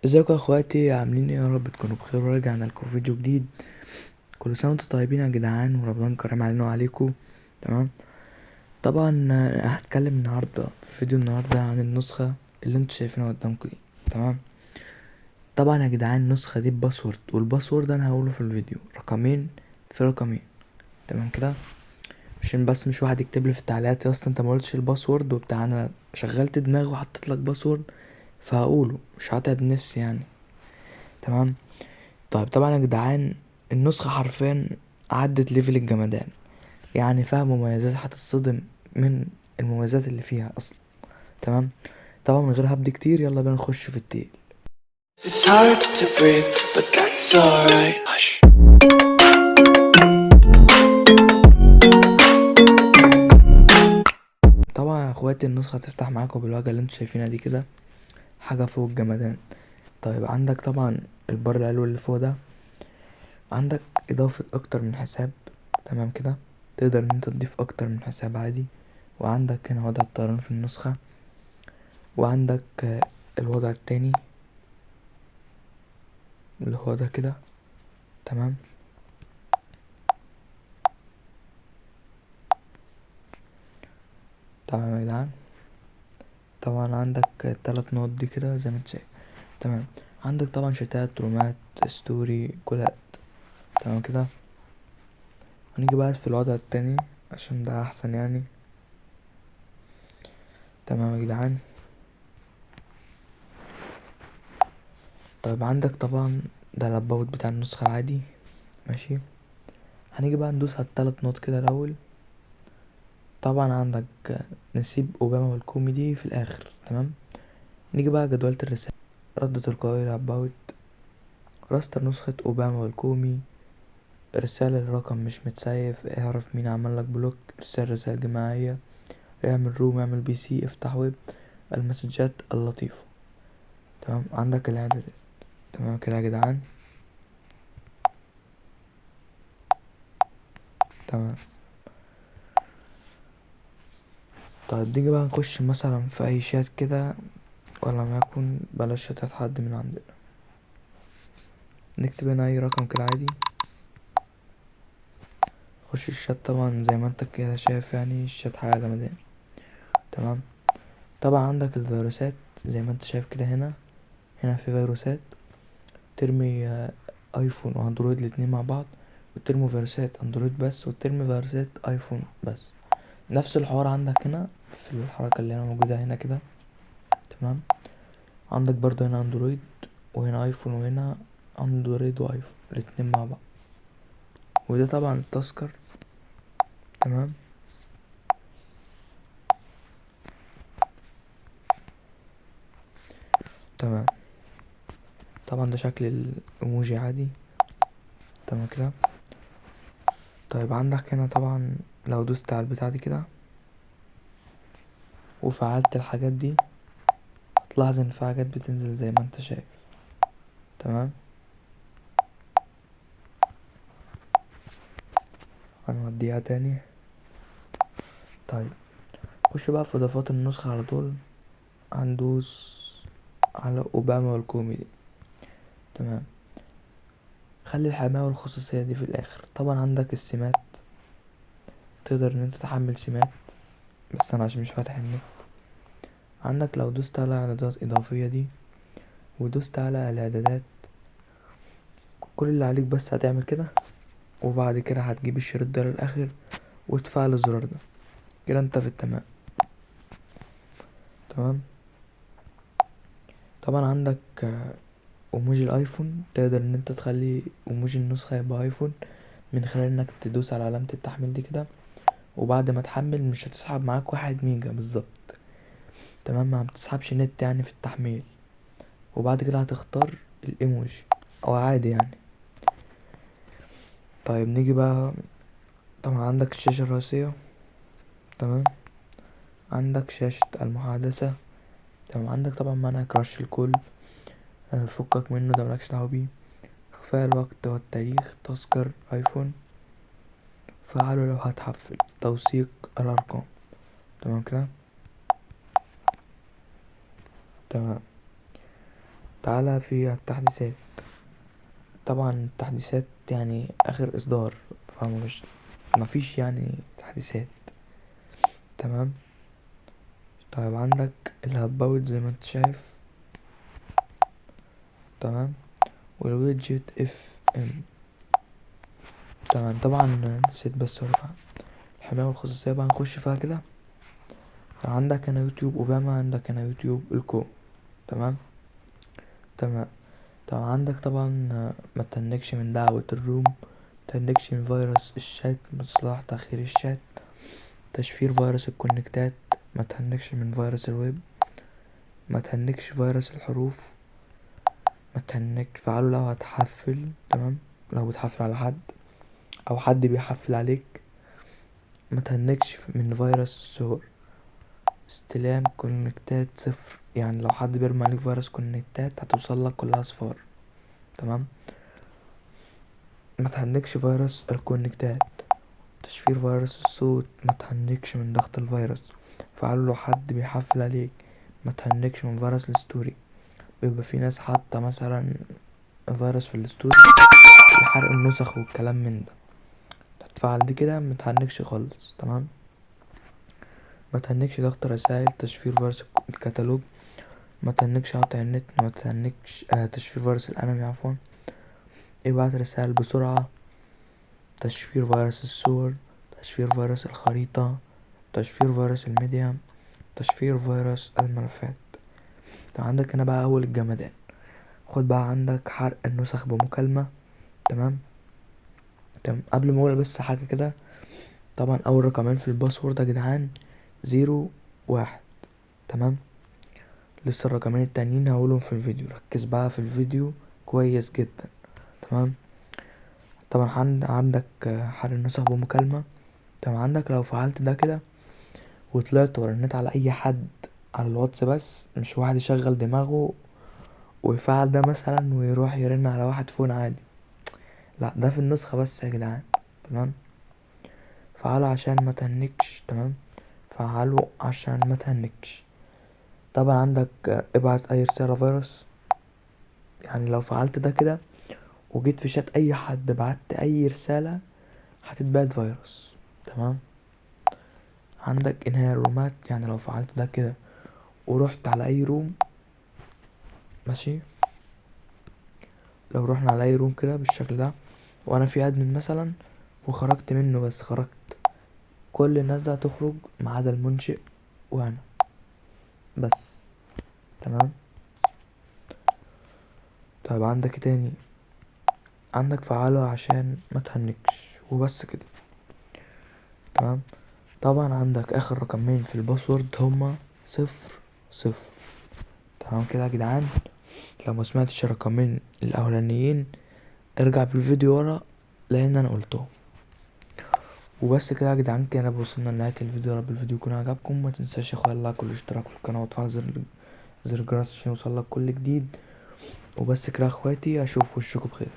ازيكم يا اخواتي، عاملين ايه؟ يا رب تكونوا بخير ورجعنا لكم فيديو جديد. كل سنه وانتم طيبين يا جدعان، ورمضان كريم علينا وعليكم. تمام. طبعا هتكلم النهارده في فيديو النهارده عن النسخه اللي انتوا شايفينها قدامكم دي. تمام. طبعا يا جدعان النسخه دي بباسورد، والباسورد انا هقوله في الفيديو رقمين في رقمين. تمام كده، عشان بس مش واحد يكتب لي في التعليقات يا اسطى انت ما قلتش الباسورد وبتاع. انا شغلت دماغي وحطيت لك باسورد فهقوله، مش هتعب نفسي يعني. تمام. طيب طبعا يا جدعان النسخة حرفيا عدت ليفل الجمدان، يعني فيها مميزات هتتصدم من المميزات اللي فيها اصلا. تمام. طبعا من غير هبد كتير يلا بينا نخش في التقيل. It's hard to breathe but that's alright. Hush. طبعا يا اخواتي النسخة هتفتح معاكم بالواجهة اللي انتوا شايفينها دي كده، حاجة فوق الجمدان. طيب عندك طبعا البار العلوي اللي فوق ده، عندك اضافة اكتر من حساب. تمام كده، تقدر ان انت تضيف اكتر من حساب عادي. وعندك هنا وضع الطيران في النسخة، وعندك الوضع التاني اللي هو ده كده. تمام. تمام يا جدعان، طبعا عندك التلات نقط دي كده زي ما انت شايف. تمام. عندك طبعا شتات، رومات، ستوري، كلات. تمام كده. هنيجي بقى في الوضع التاني عشان ده احسن يعني. تمام يا جدعان. طيب عندك طبعا ده الاباوت بتاع النسخة العادي. ماشي. هنيجي بقى ندوس على التلات نقط كده الاول. طبعا عندك نسيب اوباما والكوميدي في الاخر. تمام. نيجي بقى جدولة الرسالة، رد تلقائي لاباوت، راستر نسخة اوباما والكومي، رسالة لرقم مش متسيف، اعرف مين عملك بلوك، رسالة جماعية، اعمل روم، اعمل بي سي، افتح ويب، المسجات اللطيفة. تمام. عندك الاعدادات. تمام كده يا جدعان. تمام. طيب نيجي بقى نخش مثلا في اي شات كده، ولا ما يكون بلاش شتات حد من عندنا. نكتب هنا اي رقم كده عادي. خش الشات طبعا زي ما انت كده شايف، يعني الشات حاجة جمدان. تمام. طبعا عندك الفيروسات زي ما انت شايف كده. هنا في فيروسات ترمي ايفون واندرويد الاتنين مع بعض، وترمي فيروسات اندرويد بس، وترمي فيروسات ايفون بس. نفس الحوار عندك هنا في الحركة اللي هنا موجودة هنا كده. تمام. عندك برضو هنا اندرويد، وهنا ايفون، وهنا اندرويد وايفون الاتنين مع بعض. وده طبعا التذكر. تمام. تمام. طبعا ده شكل الايموجي عادي. تمام كده. طيب عندك هنا طبعا لو دوست على البتاع دي كده وفعلت الحاجات دي، هتلاحظ ان في حاجات بتنزل زي ما انت شايف. تمام. هنوديها تاني. طيب خش بقى في اضافات النسخة على طول. هندوس على اوباما والكوميدي. تمام. خلي الحماية والخصوصية دي في الاخر. طبعا عندك السمات، تقدر ان انت تحمل سمات، بس انا عشان مش فاتح النت. عندك لو دوست على اعدادات اضافية دي، ودوست على الاعدادات، كل اللي عليك بس هتعمل كده، وبعد كده هتجيب الشريط ده للاخر وتفعل الزرار ده كده، انت في التمام. تمام. طبعا عندك ايموجي الايفون، تقدر ان انت تخلي ايموجي النسخة يبقى ايفون من خلال انك تدوس على علامة التحميل دي كده، وبعد ما تحمل مش هتسحب معاك 1 ميجا بالظبط. تمام. ما بتسحبش نت يعني في التحميل. وبعد كده هتختار الايموجي او عادي يعني. طيب نيجي بقى، طبعا عندك الشاشة الرئيسية. تمام. عندك شاشة المحادثة. تمام. عندك طبعا منع كراش الكل، فكك منه ده ملكش دعوة بيه. اخفاء الوقت والتاريخ، تذكر ايفون، فعله لو هتحفل، توثيق الارقام. تمام كده. تمام. تعالى في التحديثات. طبعا التحديثات يعني اخر اصدار، فمش مفيش يعني تحديثات. تمام. طيب عندك الهباوت زي ما انت شايف. تمام. والويدجت اف ام. تمام. طبعا نسيت بس ارفع الحماية والخصوصية بقى، نخش فيها كده. عندك هنا يوتيوب اوباما، عندك هنا يوتيوب الكو. تمام. تمام. طبعا عندك طبعا ما تهنكش من دعوة الروم، متهنكش من فيروس الشات، مصلاح تأخير الشات، تشفير فيروس الكونكتات، ما تهنكش من فيروس الويب، ما تهنكش فيروس الحروف، ما تهنك فعله لو هتحفل. تمام. لو بتحفل على حد او حد بيحفل عليك. ما تهنكش من فيروس الصور، استلام كونكتات صفر، يعني لو حد بيرمي عليك فيروس كونكتات هتوصلك كلها صفار. تمام. ما تهنكش فيروس الكونكتات، تشفير فيروس الصوت، ما تهنكش من ضغط الفيروس، فعله لو حد بيحفل عليك. ما تهنكش من فيروس الستوري، بيبقى في ناس حاطة مثلا فيروس في الستوري لحرق النسخ والكلام من ده، تتفعل دي كده متهنكش خالص. تمام. ما تهنكش ضغط رسائل، تشفير فيروس الكتالوج، ما تهنكش قطع النت، ما تهنكش تشفير فيروس الانمي عفوا، ابعت رسائل بسرعة، تشفير فيروس الصور، تشفير فيروس الخريطة، تشفير فيروس الميديا، تشفير فيروس الملفات. عندك هنا بقى اول الجمدان، خد بقى عندك حرق النسخ بمكالمة. تمام. تمام. قبل ما اقول بس حاجة كده، طبعا اول رقمين في الباسورد يا جدعان 0 1. تمام. لسه الرقمين التانيين هقولهم في الفيديو، ركز بقى في الفيديو كويس جدا. تمام. طبعا عندك حرق النسخ بمكالمة. تمام. عندك لو فعلت ده كده وطلعت ورنيت على اي حد على الواتس، بس مش واحد يشغل دماغه ويفعل ده مثلا ويروح يرن على واحد فون عادي، لا ده في النسخة بس يا جدعان. تمام. فعله عشان ما تهنكش. تمام. فعله عشان ما تهنكش. طبعا عندك ابعت اي رسالة فيروس، يعني لو فعلت ده كده وجيت في شات اي حد بعت اي رسالة هتتبعت فيروس. تمام. عندك انهاء الرومات، يعني لو فعلت ده كده ورحت على اي روم، ماشي، لو رحنا على اي روم كده بالشكل ده وانا في ادمن مثلا وخرجت منه، بس خرجت، كل الناس دي هتخرج ما عدا المنشئ وانا بس. تمام. طيب عندك إيه تاني؟ عندك فعله عشان ما تهنكش وبس كده. تمام. طبعا عندك اخر رقمين في الباسورد هما 0 0. تمام كده يا جدعان. لو ما سمعتش الرقمين الاولانيين ارجع بالفيديو ورا لان انا قلتهم. وبس كده يا جدعان، كده وصلنا لنهاية الفيديو. يا رب الفيديو يكون عجبكم، ما تنساش يا اخويا اللايك والاشتراك في القناة وتفعل زر الجرس عشان يوصلك كل جديد. وبس كده يا اخواتي، اشوف وشكم بخير.